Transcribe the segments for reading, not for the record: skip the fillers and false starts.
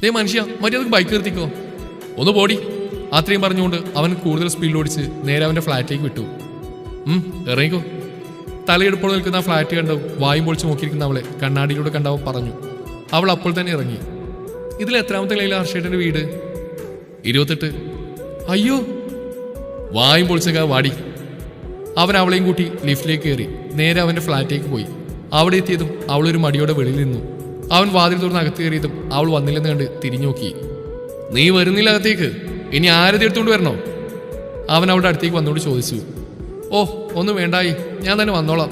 ദേ മനുഷ്യ മര്യാദക്ക് ബൈക്ക് നിർത്തിക്കോ. ഒന്ന് പോടി. അത്രയും പറഞ്ഞുകൊണ്ട് അവൻ കൂടുതൽ സ്പീഡിൽ ഓടിച്ച് നേരെ അവൻ്റെ ഫ്ലാറ്റിലേക്ക് വിട്ടു. ഇറങ്ങിക്കോ. തലയെടുപ്പോൾ നിൽക്കുന്ന ഫ്ലാറ്റ് കണ്ട് വായും പൊളിച്ച് നോക്കിയിരിക്കുന്ന അവളെ കണ്ണാടിയിലൂടെ കണ്ടവൻ പറഞ്ഞു. അവൾ അപ്പോൾ തന്നെ ഇറങ്ങി. ഇതിൽ എത്രാമത്തെ നിലയിലെ ഹർഷേട്ടൻ്റെ വീട്? 28. അയ്യോ. വായും പൊളിച്ചേക്കാ വാടി. അവൻ അവളെയും കൂട്ടി ലിഫ്റ്റിലേക്ക് കയറി നേരെ അവൻ്റെ ഫ്ലാറ്റിലേക്ക് പോയി. അവിടെ എത്തിയതും അവളൊരു മടിയോടെ വെളിയിൽ നിന്നു. അവൻ വാതിൽ തുറന്ന് അകത്ത് കയറിയതും അവൾ വന്നില്ലെന്ന് കണ്ട് തിരിഞ്ഞു നോക്കി. നീ വരുന്നില്ല അകത്തേക്ക്? ഇനി ആരതി എടുത്തുകൊണ്ട് വരണോ? അവൻ അവളുടെ അടുത്തേക്ക് വന്നുകൊണ്ട് ചോദിച്ചു. ഓ ഒന്നും വേണ്ടായി, ഞാൻ തന്നെ വന്നോളാം.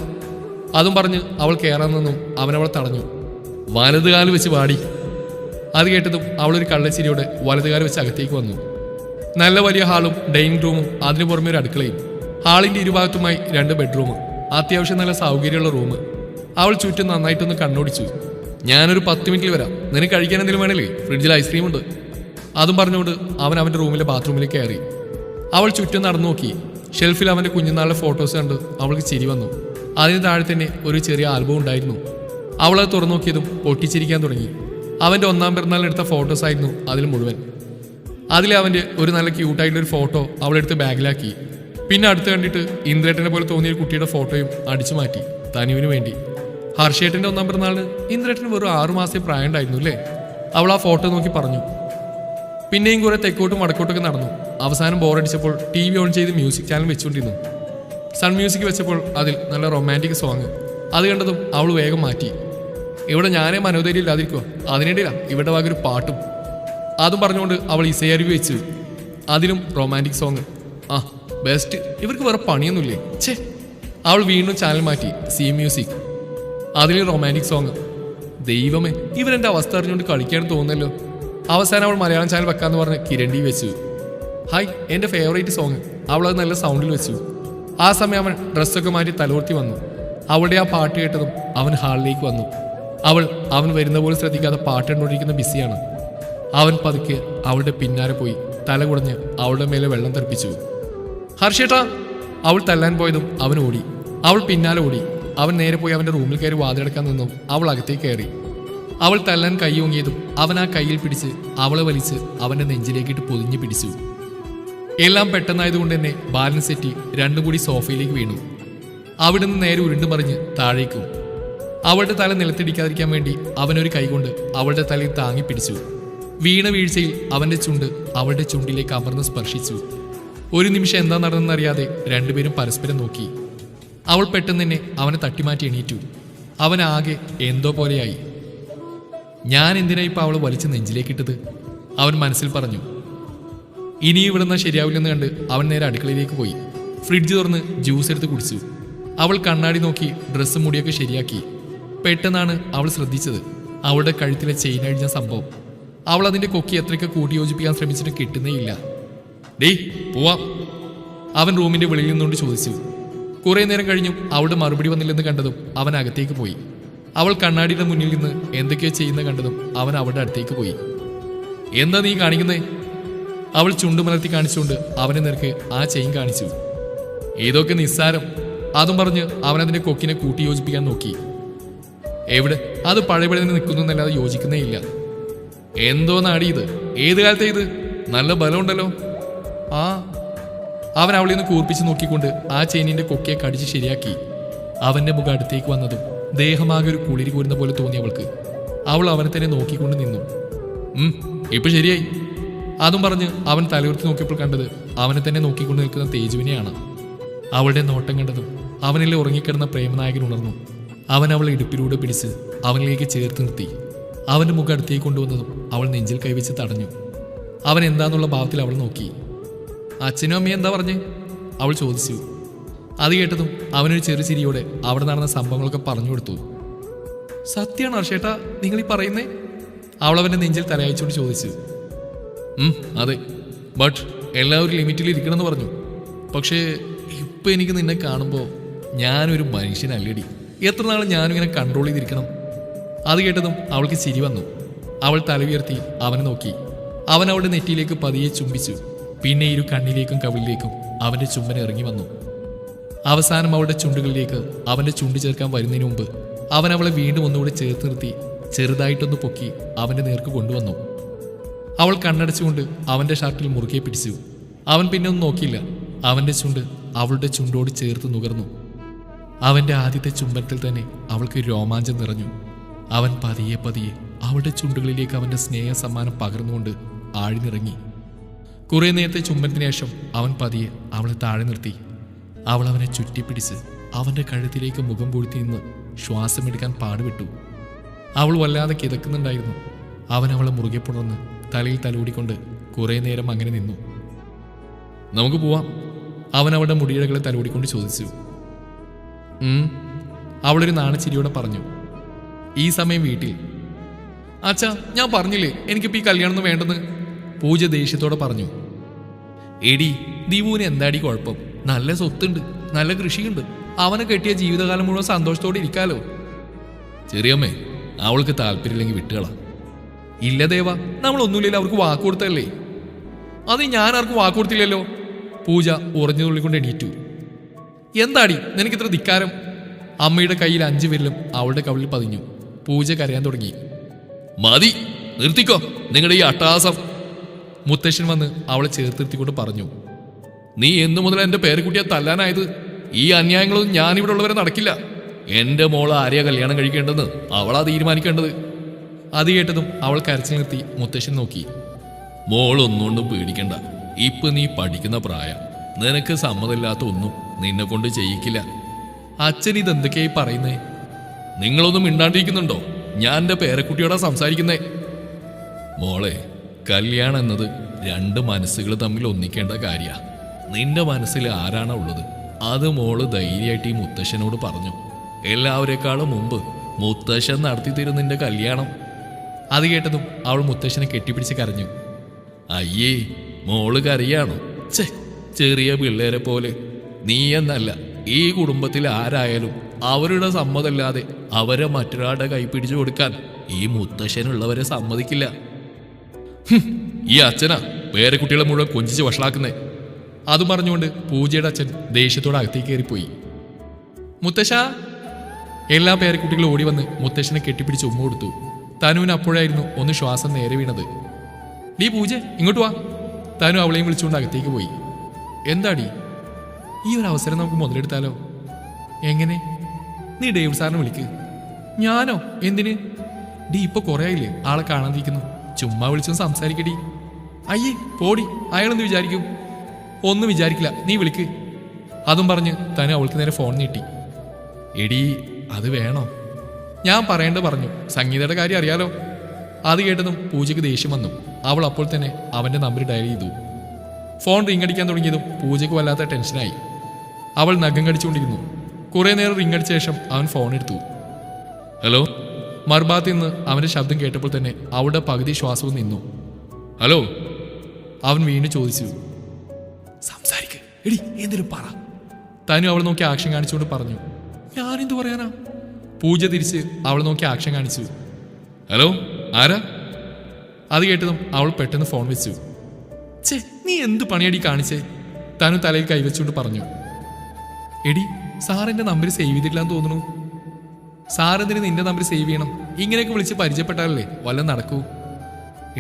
അതും പറഞ്ഞ് അവൾ കയറാൻ നിന്നും അവൻ അവളെ തടഞ്ഞു. വലതുകാല് വെച്ച് വാടി. അത് കേട്ടതും അവളൊരു കള്ളച്ചിരിയോടെ വലതുകാല് വെച്ച് അകത്തേക്ക് വന്നു. നല്ല വലിയ ഹാളും ഡൈനിങ് റൂമും അതിനു പുറമെ ഒരു അടുക്കളയും. ഹാളിൻ്റെ ഇരുഭാഗത്തുമായി 2 ബെഡ്റൂമും അത്യാവശ്യം നല്ല സൗകര്യമുള്ള റൂം. അവൾ ചുറ്റും നന്നായിട്ടൊന്ന് കണ്ണോടിച്ചു. ഞാനൊരു 10 മിനിറ്റിൽ വരാം, നിനക്ക് കഴിക്കാൻ എന്തെങ്കിലും വേണമല്ലേ? ഫ്രിഡ്ജിൽ ഐസ്ക്രീം ഉണ്ട്. അതും പറഞ്ഞുകൊണ്ട് അവൻ അവൻ്റെ റൂമിലെ ബാത്റൂമിലേക്ക് കയറി. അവൾ ചുറ്റും നടന്നു നോക്കി. ഷെൽഫിൽ അവൻ്റെ കുഞ്ഞുനാളിലെ ഫോട്ടോസ് കണ്ട് അവൾക്ക് ചിരി വന്നു. അതിന് താഴെ തന്നെ ഒരു ചെറിയ ആൽബം ഉണ്ടായിരുന്നു. അവളത് തുറന്നു നോക്കിയതും പൊട്ടിച്ചിരിക്കാൻ തുടങ്ങി. അവൻ്റെ 1ാം പിറന്നാളിനെടുത്ത ഫോട്ടോസ് ആയിരുന്നു അതിൽ മുഴുവൻ. അതിൽ അവൻ്റെ ഒരു നല്ല ക്യൂട്ടായിട്ടുള്ളൊരു ഫോട്ടോ അവളെടുത്ത് ബാഗിലാക്കി. പിന്നെ അടുത്ത് കണ്ടിട്ട് ഇന്ദ്രേട്ടനെ പോലെ തോന്നിയ ഒരു കുട്ടിയുടെ ഫോട്ടോയും അടിച്ചു മാറ്റി തനുവിന് വേണ്ടി. ഹർഷേട്ടൻ്റെ 1ാം പിറന്നാളിന് ഇന്ദ്രേട്ടന് വെറും 6 മാസത്തെ പ്രായം ഉണ്ടായിരുന്നു അല്ലേ? അവൾ ആ ഫോട്ടോ നോക്കി പറഞ്ഞു. പിന്നെയും കുറെ തെക്കോട്ടും വടക്കോട്ടൊക്കെ നടന്നു. അവസാനം ബോറടിച്ചപ്പോൾ TV ഓൺ ചെയ്ത് മ്യൂസിക് ചാനൽ വെച്ചുകൊണ്ടിരുന്നു. സൺ മ്യൂസിക് വെച്ചപ്പോൾ അതിൽ നല്ല റൊമാൻറ്റിക് സോങ്. അത് കണ്ടതും അവൾ വേഗം മാറ്റി. ഇവിടെ ഞാനേ മനോധൈര്യം ഇല്ലാതിരിക്കുക, അതിനിടയിലാണ് ഇവിടെ വകയൊരു പാട്ടും. അതും പറഞ്ഞുകൊണ്ട് അവൾ ഇസയരുവി വെച്ചു. അതിലും റൊമാൻറ്റിക് സോങ്. ആ ബെസ്റ്റ്, ഇവർക്ക് വേറെ പണിയൊന്നുമില്ലേ? ഛേ. അവൾ വീണ്ടും ചാനൽ മാറ്റി. C music. അതിൽ റൊമാൻറ്റിക് സോങ്. ദൈവമേ, ഇവരെൻ്റെ അവസ്ഥ അറിഞ്ഞുകൊണ്ട് കളിക്കാൻ തോന്നുന്നല്ലോ. അവസാനം അവൾ മലയാളം ചാനൽ വെക്കാന്ന് പറഞ്ഞ് കിരൺ ടി വെച്ചു. ഹായ്, എൻ്റെ ഫേവറേറ്റ് സോങ്. അവളത് നല്ല സൗണ്ടിൽ വെച്ചു. ആ സമയം അവൻ ഡ്രസ്സൊക്കെ മാറ്റി തലോർത്തി വന്നു. അവളുടെ ആ പാട്ട് കേട്ടതും അവൻ ഹാളിലേക്ക് വന്നു. അവൻ വരുന്ന പോലും ശ്രദ്ധിക്കാതെ പാട്ട് കണ്ടുകൊണ്ടിരിക്കുന്ന ബിസിയാണ്. അവൻ പതുക്കെ അവളുടെ പിന്നാലെ പോയി തല കുടഞ്ഞ് അവളുടെ മേലെ വെള്ളം തെറിപ്പിച്ചു. ഹർഷേട്ടാ. അവൾ തല്ലാൻ പോയതും അവൻ ഓടി. അവൾ പിന്നാലെ ഓടി. അവൻ നേരെ പോയി അവൻ്റെ റൂമിൽ കയറി വാതിലടക്കാൻ നിന്നും അവൾ അകത്തേക്ക് കയറി. അവൾ തല്ലാൻ കൈ ഓങ്ങിയതും അവൻ ആ കയ്യിൽ പിടിച്ച് അവളെ വലിച്ച് അവൻ്റെ നെഞ്ചിലേക്കിട്ട് പൊതിഞ്ഞ് പിടിച്ചു. എല്ലാം പെട്ടെന്നായതുകൊണ്ട് തന്നെ ബാലൻസ് തെറ്റി രണ്ടും കൂടി സോഫയിലേക്ക് വീണു. അവിടെ നിന്ന് നേരെ ഉരുണ്ടു മറിഞ്ഞ് താഴേക്കും. അവളുടെ തല നിലത്തിടിക്കാതിരിക്കാൻ വേണ്ടി അവനൊരു കൈകൊണ്ട് അവളുടെ തലയിൽ താങ്ങി പിടിച്ചു. വീണ വീഴ്ചയിൽ അവൻ്റെ ചുണ്ട് അവളുടെ ചുണ്ടിലേക്ക് അമർന്ന് സ്പർശിച്ചു. ഒരു നിമിഷം എന്താ നടന്നെന്നറിയാതെ രണ്ടുപേരും പരസ്പരം നോക്കി. അവൾ പെട്ടെന്ന് തന്നെ അവനെ തട്ടിമാറ്റി എണീറ്റു. അവനാകെ എന്തോ പോലെയായി. ഞാൻ എന്തിനാ ഇപ്പം അവളെ വലിച്ച് നെഞ്ചിലേക്കിട്ടത്? അവൻ മനസ്സിൽ പറഞ്ഞു. ഇനി ഇവിടുന്ന് ശരിയാവില്ലെന്ന് കണ്ട് അവൻ നേരെ അടുക്കളയിലേക്ക് പോയി. ഫ്രിഡ്ജ് തുറന്ന് ജ്യൂസ് എടുത്ത് കുടിച്ചു. അവൾ കണ്ണാടി നോക്കി ഡ്രസ്സ് മുടിയൊക്കെ ശരിയാക്കി. പെട്ടെന്നാണ് അവൾ ശ്രദ്ധിച്ചത് അവളുടെ കഴുത്തിലെ ചെയിൻ അഴിഞ്ഞ സംഭവം. അവൾ അതിൻ്റെ കൊക്കി എത്രയൊക്കെ കൂട്ടി യോജിപ്പിക്കാൻ ശ്രമിച്ചിട്ട് കിട്ടുന്നേയില്ല. ഡേയ് പോവാം, അവൻ റൂമിൻ്റെ വെളിയിൽ നിന്നുകൊണ്ട് ചോദിച്ചു. കുറേ നേരം കഴിഞ്ഞും അവളുടെ മറുപടി വന്നില്ലെന്ന് കണ്ടതും അവൻ അകത്തേക്ക് പോയി. അവൾ കണ്ണാടിയുടെ മുന്നിൽ നിന്ന് എന്തൊക്കെയോ ചെയ്യുന്ന കണ്ടതും അവൻ അവളുടെ അടുത്തേക്ക് പോയി. എന്താ നീ കാണിക്കുന്നേ? അവൾ ചുണ്ടുമലർത്തി കാണിച്ചുകൊണ്ട് അവനെ നേർക്ക് ആ ചെയിൻ കാണിച്ചു. ഇതൊക്കെ നിസ്സാരം. അതും പറഞ്ഞ് അവനതിൻ്റെ കൊക്കിനെ കൂട്ടി യോജിപ്പിക്കാൻ നോക്കി. എവിടെ, അത് പഴയപടി തന്നെ നിൽക്കുന്നു എന്നല്ലാതെ യോജിക്കുന്നേ ഇല്ല. എന്തോ നാടി ഇത്? ഏത് കാലത്തെ ഇത്? നല്ല ബലമുണ്ടല്ലോ. ആ. അവൻ അവളിൽ നിന്ന് കൂർപ്പിച്ച് നോക്കിക്കൊണ്ട് ആ ചെയിനിന്റെ കൊക്കിയെ കടിച്ച് ശരിയാക്കി. അവന്റെ മുഖം അടുത്തേക്ക് വന്നതും ദേഹമാകെ ഒരു കുളിരി കോരുന്ന പോലെ തോന്നി അവൾക്ക്. അവൾ അവനെ തന്നെ നോക്കിക്കൊണ്ട് നിന്നു. ഇപ്പൊ ശരിയായി. അതും പറഞ്ഞ് അവൻ തലയുർത്തി നോക്കിയപ്പോൾ കണ്ടത് അവനെ തന്നെ നോക്കിക്കൊണ്ട് നിൽക്കുന്ന തേജുവിനെയാണ്. അവളുടെ നോട്ടം കണ്ടതും അവനിലെ ഉറങ്ങിക്കിടന്ന പ്രേമനായകൻ ഉണർന്നു. അവൻ അവളെ ഇടുപ്പിലൂടെ പിടിച്ച് അവനിലേക്ക് ചേർത്ത് നിർത്തി. അവന്റെ മുഖം അടുത്തേക്ക് കൊണ്ടുവന്നതും അവൾ നെഞ്ചിൽ കൈവച്ച് തടഞ്ഞു. അവൻ എന്താന്നുള്ള ഭാവത്തിൽ അവൾ നോക്കി. അച്ഛനും അമ്മയും എന്താ പറഞ്ഞേ? അവൾ ചോദിച്ചു. അത് കേട്ടതും അവനൊരു ചെറു ചിരിയോടെ അവിടെ നടന്ന സംഭവങ്ങളൊക്കെ പറഞ്ഞു കൊടുത്തു. സത്യമാണ് ഹർഷേട്ടാ നിങ്ങൾ ഈ പറയുന്നേ? അവൾ അവൻ്റെ നെഞ്ചിൽ തലയച്ചുകൊണ്ട് ചോദിച്ചു. അതെ, ബട്ട് എല്ലാവരും ലിമിറ്റിൽ ഇരിക്കണമെന്ന് പറഞ്ഞു. പക്ഷേ ഇപ്പം എനിക്ക് നിന്നെ കാണുമ്പോൾ ഞാനൊരു മനുഷ്യനല്ലടി. എത്ര നാൾ ഞാനിങ്ങനെ കൺട്രോൾ ചെയ്തിരിക്കണം? അത് കേട്ടതും അവൾക്ക് ചിരി വന്നു. അവൾ തല ഉയർത്തി അവനെ നോക്കി. അവൻ അവളുടെ നെറ്റിയിലേക്ക് പതിയെ ചുംബിച്ചു. പിന്നെ ഇരു കണ്ണിലേക്കും കവിളിലേക്കും അവൻ്റെ ചുംബനം ഇറങ്ങി വന്നു. അവസാനം അവളുടെ ചുണ്ടുകളിലേക്ക് അവൻ്റെ ചുണ്ട് ചേർക്കാൻ വരുന്നതിന് മുമ്പ് അവൻ അവളെ വീണ്ടും ഒന്നുകൂടെ ചേർത്ത് നിർത്തി ചെറുതായിട്ടൊന്ന് പൊക്കി അവൻ്റെ നേർക്ക് കൊണ്ടുവന്നു. അവൾ കണ്ണടച്ചുകൊണ്ട് അവൻ്റെ ഷർട്ടിൽ മുറുകെ പിടിച്ചു. അവൻ പിന്നെ ഒന്നും നോക്കിയില്ല. അവൻ്റെ ചുണ്ട് അവളുടെ ചുണ്ടോട് ചേർത്ത് നുകർന്നു. അവൻ്റെ ആദ്യത്തെ ചുംബനത്തിൽ തന്നെ അവൾക്ക് രോമാഞ്ചം നിറഞ്ഞു. അവൻ പതിയെ പതിയെ അവളുടെ ചുണ്ടുകളിലേക്ക് അവൻ്റെ സ്നേഹ സമ്മാനം പകർന്നുകൊണ്ട് ആഴ്ന്നിറങ്ങി. കുറേ നേരത്തെ ചുംബനത്തിന് ശേഷം അവൻ പതിയെ അവളെ താഴെ നിർത്തി. അവൾ അവനെ ചുറ്റിപ്പിടിച്ച് അവൻ്റെ കഴുത്തിലേക്ക് മുഖം പൂഴ്ത്തി നിന്ന് ശ്വാസമെടുക്കാൻ പാടുപെട്ടു. അവൾ വല്ലാതെ കിതക്കുന്നുണ്ടായിരുന്നു. അവൻ അവളെ മുറുകെ പുണർന്ന് തലയിൽ തലോടിക്കൊണ്ട് കുറേ നേരം അങ്ങനെ നിന്നു. നമുക്ക് പോവാം, അവൻ അവളുടെ മുടിയിഴകളെ തലോടിക്കൊണ്ട് ചോദിച്ചു. അവളൊരു നാണച്ചിരിയോടെ പറഞ്ഞു. ഈ സമയം വീട്ടിൽ. അച്ഛാ, ഞാൻ പറഞ്ഞില്ലേ എനിക്കിപ്പോൾ ഈ കല്യാണം വേണ്ടെന്ന്, പൂജ ദേഷ്യത്തോടെ പറഞ്ഞു. എടി, ദീപുവിന് എന്താടി കുഴപ്പം? നല്ല സ്വത്തുണ്ട്, നല്ല കൃഷിയുണ്ട്, അവനെ കെട്ടിയ ജീവിതകാലം മുഴുവൻ സന്തോഷത്തോടെ ഇരിക്കാലോ. ചെറിയമ്മേ, അവൾക്ക് താല്പര്യമില്ലെങ്കിൽ വിട്ടുകളാ. ഇല്ല ദേവ, നമ്മളൊന്നുമില്ലല്ലോ, അവർക്ക് വാക്ക് കൊടുത്തല്ലേ. അത് ഞാൻ ആർക്കും വാക്ക് കൊടുത്തില്ലല്ലോ. പൂജ ഉറഞ്ഞു തുള്ളിക്കൊണ്ട് എണീറ്റു. എന്താടി നിനക്കിത്ര ധിക്കാരം? അമ്മയുടെ കയ്യിൽ 5 വിരലും അവളുടെ കവിളിൽ പതിഞ്ഞു. പൂജ കരയാൻ തുടങ്ങി. മതി, നിർത്തിക്കോ നിങ്ങളുടെ ഈ അട്ടഹാസം. മുത്തശ്ശൻ വന്ന് അവളെ ചേർത്തിരുത്തിക്കൊണ്ട് പറഞ്ഞു. നീ എന്നു മുതൽ എൻ്റെ പേരക്കുട്ടിയെ തല്ലാനായത്? ഈ അന്യായങ്ങളൊന്നും ഞാനിവിടെ ഉള്ളവരെ നടക്കില്ല. എൻ്റെ മോള് ആരെയാ കല്യാണം കഴിക്കേണ്ടെന്ന് അവളാ തീരുമാനിക്കേണ്ടത്. അത് കേട്ടതും അവൾ കരച്ചു നിർത്തി മുത്തശ്ശൻ നോക്കി. മോളൊന്നുകൊണ്ടും പേടിക്കണ്ട, ഇപ്പൊ നീ പഠിക്കുന്ന പ്രായം, നിനക്ക് സമ്മതമില്ലാത്ത ഒന്നും നിന്നെ കൊണ്ട് ചെയ്യിക്കില്ല. അച്ഛൻ ഇതെന്തൊക്കെയായി പറയുന്നേ? നിങ്ങളൊന്നും മിണ്ടാണ്ടിരിക്കുന്നുണ്ടോ? ഞാൻ എൻ്റെ പേരക്കുട്ടിയോടാ സംസാരിക്കുന്നേ. മോളെ, കല്യാണം എന്നത് 2 മനസ്സുകൾ തമ്മിൽ ഒന്നിക്കേണ്ട കാര്യ. നിന്റെ മനസ്സിൽ ആരാണോ ഉള്ളത് അത് മോള് ധൈര്യമായിട്ട് ഈ മുത്തശ്ശനോട് പറഞ്ഞു. എല്ലാവരെക്കാളും മുമ്പ് മുത്തശ്ശൻ നടത്തി തരും നിന്റെ കല്യാണം. അത് കേട്ടതും അവൾ മുത്തശ്ശനെ കെട്ടിപ്പിടിച്ച് കരഞ്ഞു. അയ്യേ, മോള് കരയാണോ? ചെറിയ പിള്ളേരെ പോലെ. നീ എന്നല്ല, ഈ കുടുംബത്തിൽ ആരായാലും അവരുടെ സമ്മതമില്ലാതെ അവരെ മറ്റൊരാളുടെ കൈ പിടിച്ചു കൊടുക്കാൻ ഈ മുത്തശ്ശനുള്ളവരെ സമ്മതിക്കില്ല. ഈ അച്ഛനാ പേരക്കുട്ടികളെ മുഴുവൻ കൊഞ്ചിച്ച് വഷളാക്കുന്നേ. അതും പറഞ്ഞുകൊണ്ട് പൂജയുടെ അച്ഛൻ ദേഷ്യത്തോടെ അകത്തേക്ക് കയറിപ്പോയി. മുത്തശ്ശ! എല്ലാ പേരക്കുട്ടികളും ഓടി വന്ന് മുത്തശ്ശനെ കെട്ടിപ്പിടിച്ച് ഉമ്മ കൊടുത്തു. തനുവിന് അപ്പോഴായിരുന്നു ഒന്ന് ശ്വാസം നേരെ വീണത്. ഡീ പൂജ, ഇങ്ങോട്ട് വാ. തനു അവളെയും വിളിച്ചുകൊണ്ട് അകത്തേക്ക് പോയി. എന്താടി? ഈ ഒരു അവസരം നമുക്ക് മുതലെടുത്താലോ? എങ്ങനെ? നീ ഡേവിഡ് സാറിനെ വിളിക്ക്. ഞാനോ? എന്തിന്? ഡി ഇപ്പൊ കുറേ ആയില്ലേ ആളെ കാണാതിരിക്കുന്നു, ചുമ്മാ വിളിച്ചൊന്ന് സംസാരിക്കടി. അയ്യേ പോടി, അയാളെന്ത് വിചാരിക്കും? ഒന്നും വിചാരിക്കില്ല, നീ വിളിക്ക്. അതും പറഞ്ഞ് തനു അവൾക്ക് നേരെ ഫോൺ നീട്ടി. എടി, അത് വേണോ? ഞാൻ പറയേണ്ടത് പറഞ്ഞു. സംഗീതയുടെ കാര്യം അറിയാലോ. അത് കേട്ടതും പൂജയ്ക്ക് ദേഷ്യം വന്നു. അവൾ അപ്പോൾ തന്നെ അവൻ്റെ നമ്പർ ഡയൽ ചെയ്തു. ഫോൺ റിംഗ് അടിക്കാൻ തുടങ്ങിയതും പൂജയ്ക്ക് വല്ലാത്ത ടെൻഷനായി. അവൾ നഖം കടിച്ചുകൊണ്ടിരുന്നു. കുറേ നേരം റിംഗ് അടിച്ച ശേഷം അവൻ ഫോൺ എടുത്തു. ഹലോ. മറുഭാഗത്ത് നിന്ന് അവൻ്റെ ശബ്ദം കേട്ടപ്പോൾ തന്നെ അവളുടെ പകുതി ശ്വാസവും നിന്നു. ഹലോ. അവൻ വീണ്ടും ചോദിച്ചു. സംസാരിക്ക് എടി, എന്തിനും പറ. തനു അവൾ നോക്കി ആക്ഷൻ കാണിച്ചുകൊണ്ട് പറഞ്ഞു. ഞാനെന്തു പറയാനാ? പൂജ തിരിച്ച് അവൾ നോക്കി ആക്ഷൻ കാണിച്ചു. ഹലോ, ആരാ? അത് കേട്ടതും അവൾ പെട്ടെന്ന് ഫോൺ വെച്ചു. നീ എന്ത് പണിയടി കാണിച്ചേ? തനു തലയിൽ കൈവച്ചുകൊണ്ട് പറഞ്ഞു. എടി, സാറിൻ്റെ നമ്പർ സേവ് ചെയ്തിട്ടില്ലാന്ന് തോന്നുന്നു. സാറെന്തിന് നിന്റെ നമ്പർ സേവ് ചെയ്യണം? ഇങ്ങനെയൊക്കെ വിളിച്ച് പരിചയപ്പെട്ടാലല്ലേ വല്ലതും നടക്കൂ.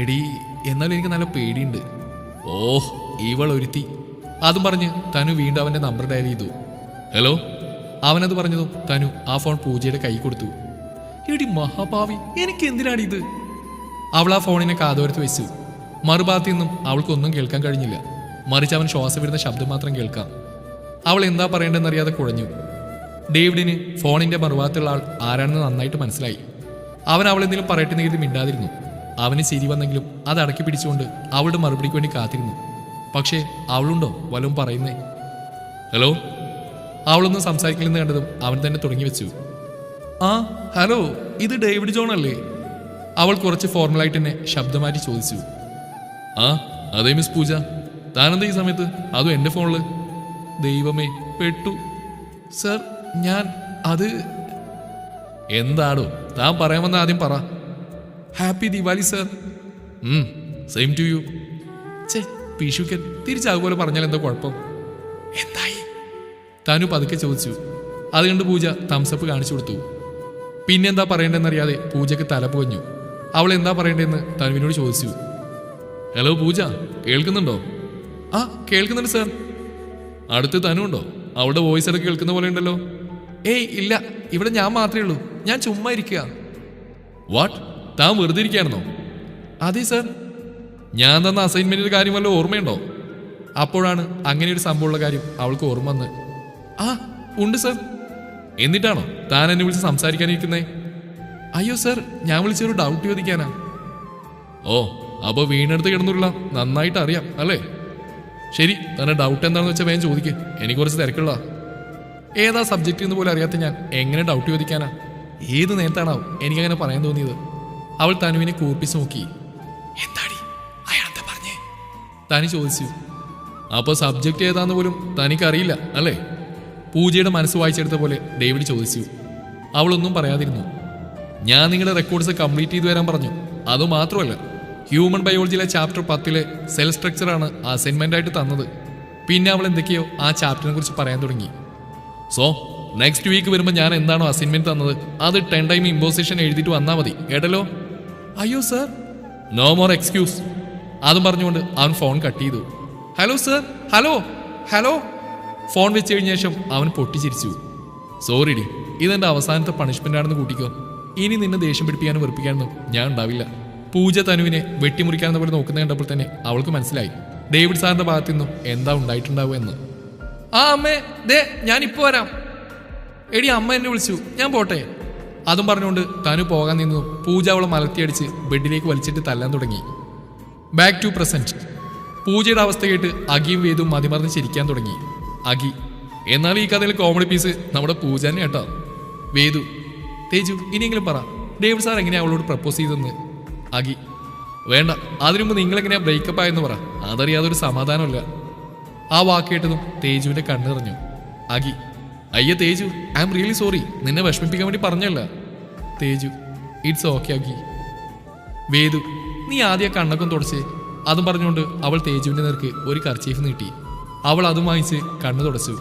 എടി, എന്നാലും എനിക്ക് നല്ല പേടിയുണ്ട്. ഓഹ്, ഇവൾ ഒരുത്തി. അതും പറഞ്ഞ് തനു വീണ്ടും അവൻ്റെ നമ്പർ ഡയൽ ചെയ്തു. ഹലോ. അവനത് പറഞ്ഞതും തനു ആ ഫോൺ പൂജയുടെ കൈ കൊടുത്തു. എടി മഹാഭാവി, എനിക്ക് എന്തിനാണ് ഇത്? അവൾ ആ ഫോണിനെ കാതോരത്ത് വെച്ചു. മറുഭാഗത്തു നിന്നും അവൾക്കൊന്നും കേൾക്കാൻ കഴിഞ്ഞില്ല. മറിച്ച് അവൻ ശ്വാസം വരുന്ന ശബ്ദം മാത്രം കേൾക്കാം. അവൾ എന്താ പറയേണ്ടതെന്നറിയാതെ കുഴഞ്ഞു. ഡേവിഡിന് ഫോണിന്റെ മറുഭാഗത്തുള്ള ആൾ ആരാണെന്ന് നന്നായിട്ട് മനസ്സിലായി. അവൻ അവളെന്തെങ്കിലും പറയട്ടെന്ന് കരുതി മിണ്ടാതിരുന്നു. അവന് ചിരി വന്നെങ്കിലും അത് അടക്കി പിടിച്ചുകൊണ്ട് അവളുടെ മറുപടിക്ക് വേണ്ടി കാത്തിരുന്നു. പക്ഷേ അവളുണ്ടോ വല്ലതും പറയുന്നേ? ഹലോ. അവളൊന്നും സംസാരിക്കില്ലെന്ന് കണ്ടതും അവൻ തന്നെ തുടങ്ങി വെച്ചു. ആ ഹലോ, ഇത് ഡേവിഡ് ജോൺ അല്ലേ? അവൾ കുറച്ച് ഫോർമലായിട്ട് തന്നെ ശബ്ദം മാറ്റി ചോദിച്ചു. ആ അതെ മിസ് പൂജ. താനെന്താ ഈ സമയത്ത്, അതും എൻ്റെ ഫോണില്? ദൈവമേ, പെട്ടു. സർ, ഞാൻ അത്... എന്താടോ താൻ പറയാമെന്ന് ആദ്യം പറ. Happy Diwali sir. Same to you. പീഷുക്കൻ തിരിച്ചാകുപോലെ പറഞ്ഞാൽ എന്താ കുഴപ്പം? എന്തായി? തനു പതുക്കെ ചോദിച്ചു. അത് കണ്ട് പൂജ തംസപ്പ് കാണിച്ചു കൊടുത്തു. പിന്നെന്താ പറയേണ്ടതെന്നറിയാതെ പൂജക്ക് തല പുകഞ്ഞു. അവൾ എന്താ പറയേണ്ടതെന്ന് തനുവിനോട് ചോദിച്ചു. ഹലോ പൂജ, കേൾക്കുന്നുണ്ടോ? ആ കേൾക്കുന്നുണ്ട് സാർ. അടുത്ത് തനുണ്ടോ? അവളുടെ വോയിസ് ഇടയ്ക്ക് കേൾക്കുന്ന പോലെ ഉണ്ടല്ലോ. ഏയ് ഇല്ല, ഇവിടെ ഞാൻ മാത്രമേ ഉള്ളൂ. ഞാൻ ചുമ്മാ ഇരിക്കുക. വാട്ട്, താൻ വെറുതെ ഇരിക്കുകയായിരുന്നോ? അതെ സാർ. ഞാൻ തന്ന അസൈൻമെന്റിന്റെ കാര്യം വല്ല ഓർമ്മയുണ്ടോ? അപ്പോഴാണ് അങ്ങനെ ഒരു സംഭവമുള്ള കാര്യം അവൾക്ക് ഓർമ്മ വന്ന്. ആ ഉണ്ട് സാർ. എന്നിട്ടാണോ താൻ എന്നെ വിളിച്ച് സംസാരിക്കാനിരിക്കുന്നേ? അയ്യോ സാർ, ഞാൻ വിളിച്ചൊരു ഡൗട്ട് ചോദിക്കാനാ. ഓ, അപ്പൊ വീണെടുത്ത് കിടന്നില്ല, നന്നായിട്ട് അറിയാം അല്ലേ? ശരി, തന്നെ ഡൗട്ട് എന്താണെന്ന് വെച്ചാൽ വേഗം ചോദിക്ക്. എനിക്ക് കുറച്ച് തിരക്കുള്ള. ഏതാ സബ്ജക്റ്റ് എന്ന് പോലും അറിയാത്ത ഞാൻ എങ്ങനെ ഡൗട്ട് ചോദിക്കാനാ? ഏത് നേരത്താണാവും എനിക്കങ്ങനെ പറയാൻ തോന്നിയത്? അവൾ തനുവിനെ കൂർപ്പിച്ച് നോക്കി. എന്താടി അയാളെന്താ പറഞ്ഞേ? തനി ചോദിച്ചു. അപ്പോൾ സബ്ജക്റ്റ് ഏതാന്ന് പോലും തനിക്കറിയില്ല അല്ലേ? പൂജയുടെ മനസ്സ് വായിച്ചെടുത്ത പോലെ ഡേവിഡ് ചോദിച്ചു. അവളൊന്നും പറയാതിരുന്നു. ഞാൻ നിങ്ങളുടെ റെക്കോർഡ്സ് കംപ്ലീറ്റ് ചെയ്തു വരാൻ പറഞ്ഞു. അതുമാത്രമല്ല, ഹ്യൂമൻ ബയോളജിയിലെ ചാപ്റ്റർ 10 സെൽ സ്ട്രക്ചറാണ് അസൈൻമെന്റ് ആയിട്ട് തന്നത്. പിന്നെ അവൾ എന്തൊക്കെയോ ആ ചാപ്റ്ററിനെ കുറിച്ച് പറയാൻ തുടങ്ങി. സോ നെക്സ്റ്റ് വീക്ക് വരുമ്പോൾ ഞാൻ എന്താണോ അസൈൻമെന്റ് തന്നത് അത് 10 ടൈം ഇമ്പോസിഷൻ എഴുതിയിട്ട് വന്നാൽ മതി, കേട്ടല്ലോ? അയ്യോ സർ. No more excuse. അതും പറഞ്ഞുകൊണ്ട് അവൻ ഫോൺ കട്ട് ചെയ്തു. Hello sir, hello hello. Phone വെച്ച് കഴിഞ്ഞ ശേഷം അവൻ പൊട്ടിച്ചിരിച്ചു. സോറി ഡി, ഇതെന്റെ അവസാനത്തെ പണിഷ്മെന്റ് ആണെന്ന് കൂട്ടിക്കോ. ഇനി നിന്നെ ദേഷ്യം പിടിപ്പിക്കാനും വെറുപ്പിക്കാനൊന്നും ഞാൻ ഉണ്ടാവില്ല. പൂജ തനുവിനെ വെട്ടിമുറിക്കാനെന്ന പോലെ നോക്കുന്ന കണ്ടപ്പോൾ തന്നെ അവൾക്ക് മനസ്സിലായി ഡേവിഡ് സാറിന്റെ ഭാഗത്തു നിന്നും എന്താ ഉണ്ടായിട്ടുണ്ടാവുക എന്ന്. ആ അമ്മേ, ദേ ഞാനിപ്പോ വരാം. എടി അമ്മ എന്നെ വിളിച്ചു, ഞാൻ പോട്ടെ. അതും പറഞ്ഞുകൊണ്ട് തനു പോകാൻ നിന്നു. പൂജ അവളെ മലത്തിയടിച്ച് ബെഡിലേക്ക് വലിച്ചിട്ട് തല്ലാൻ തുടങ്ങി. Back to present. പൂജയുടെ അവസ്ഥ കേട്ട് അഗിയും വേദും മതിമറന്ന് ചിരിക്കാൻ തുടങ്ങി. അഗി, എന്നാൽ ഈ കഥയിൽ കോമഡി പീസ് നമ്മുടെ പൂജ തന്നെ കേട്ടോ. വേദു, തേജു ഇനിയെങ്കിലും പറ, ഡേവിഡ് സാർ എങ്ങനെയാ അവളോട് പ്രപ്പോസ് ചെയ്തെന്ന്? അഗി, വേണ്ട, അതിനു മുമ്പ് നിങ്ങളെങ്ങനെയാ ബ്രേക്കപ്പ് ആയെന്ന് പറ, അതറിയാതൊരു സമാധാനമില്ല. ആ വാക്ക് കേട്ടതും തേജുവിന്റെ കണ്ണ് നിറഞ്ഞു. അഗി, അയ്യ Teju, I am really sorry, നിന്നെ വിഷമിപ്പിക്കാൻ വേണ്ടി പറഞ്ഞല്ല. തേജു, ഇറ്റ്സ് ഓക്കെ അഗി. വേദു, നീ ആദ്യം കണ്ണൊക്കെ തുടച്ചേ. അതും പറഞ്ഞുകൊണ്ട് അവൾ തേജുവിന്റെ നേർക്ക് ഒരു കർച്ചീഫ് നീട്ടി. അവൾ അതും വാങ്ങിച്ച് കണ്ണു തുടച്ചു.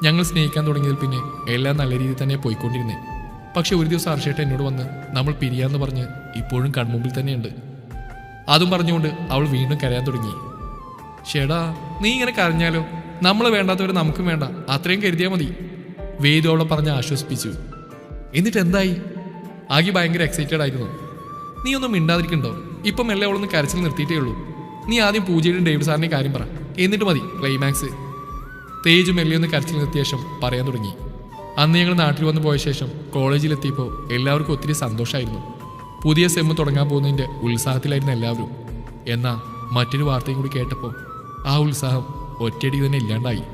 ഞങ്ങൾ സ്നേഹിക്കാൻ തുടങ്ങിയതിൽ പിന്നെ എല്ലാം നല്ല രീതിയിൽ തന്നെ പോയിക്കൊണ്ടിരുന്നേ. പക്ഷെ ഒരു ദിവസം ഹർഷേട്ട എന്നോട് വന്ന് നമ്മൾ പിരിയാന്ന് പറഞ്ഞ് ഇപ്പോഴും കൺമുമ്പിൽ തന്നെയുണ്ട്. അതും പറഞ്ഞുകൊണ്ട് അവൾ വീണ്ടും കരയാൻ തുടങ്ങി. ഷേടാ, നീ ഇങ്ങനെ കരഞ്ഞാലോ? നമ്മളെ വേണ്ടാത്തവരെ നമുക്കും വേണ്ട, അത്രയും കരുതിയാൽ മതി. വേദു അവളെ പറഞ്ഞ് ആശ്വസിപ്പിച്ചു. എന്നിട്ട് എന്തായി? ആകി ഭയങ്കര എക്സൈറ്റഡ് ആയിരുന്നു. നീ ഒന്നും മിണ്ടാതിരിക്കണ്ടോ? ഇപ്പം എല്ലാം അവളൊന്ന് കരച്ചിൽ നിർത്തിയിട്ടേ ഉള്ളൂ. നീ ആദ്യം പൂജയുടെയും ഡേവിഡ് സാറിന്റെ കാര്യം പറ, എന്നിട്ട് മതി ക്ലൈമാക്സ്. തേജു മെല്ലിയൊന്ന് കരച്ചിൽ നിർത്തിയ ശേഷം പറയാൻ തുടങ്ങി. അന്ന് ഞങ്ങൾ നാട്ടിൽ വന്നു പോയ ശേഷം കോളേജിലെത്തിയപ്പോൾ എല്ലാവർക്കും ഒത്തിരി സന്തോഷമായിരുന്നു. പുതിയ സെമ്മ് തുടങ്ങാൻ പോകുന്നതിൻ്റെ ഉത്സാഹത്തിലായിരുന്നു എല്ലാവരും. എന്നാൽ മറ്റൊരു വാർത്തയും കൂടി കേട്ടപ്പോൾ ആ ഉത്സാഹം ഒറ്റയടി തന്നെ ഇല്ലാണ്ടായി.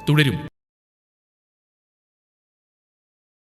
തുടരും.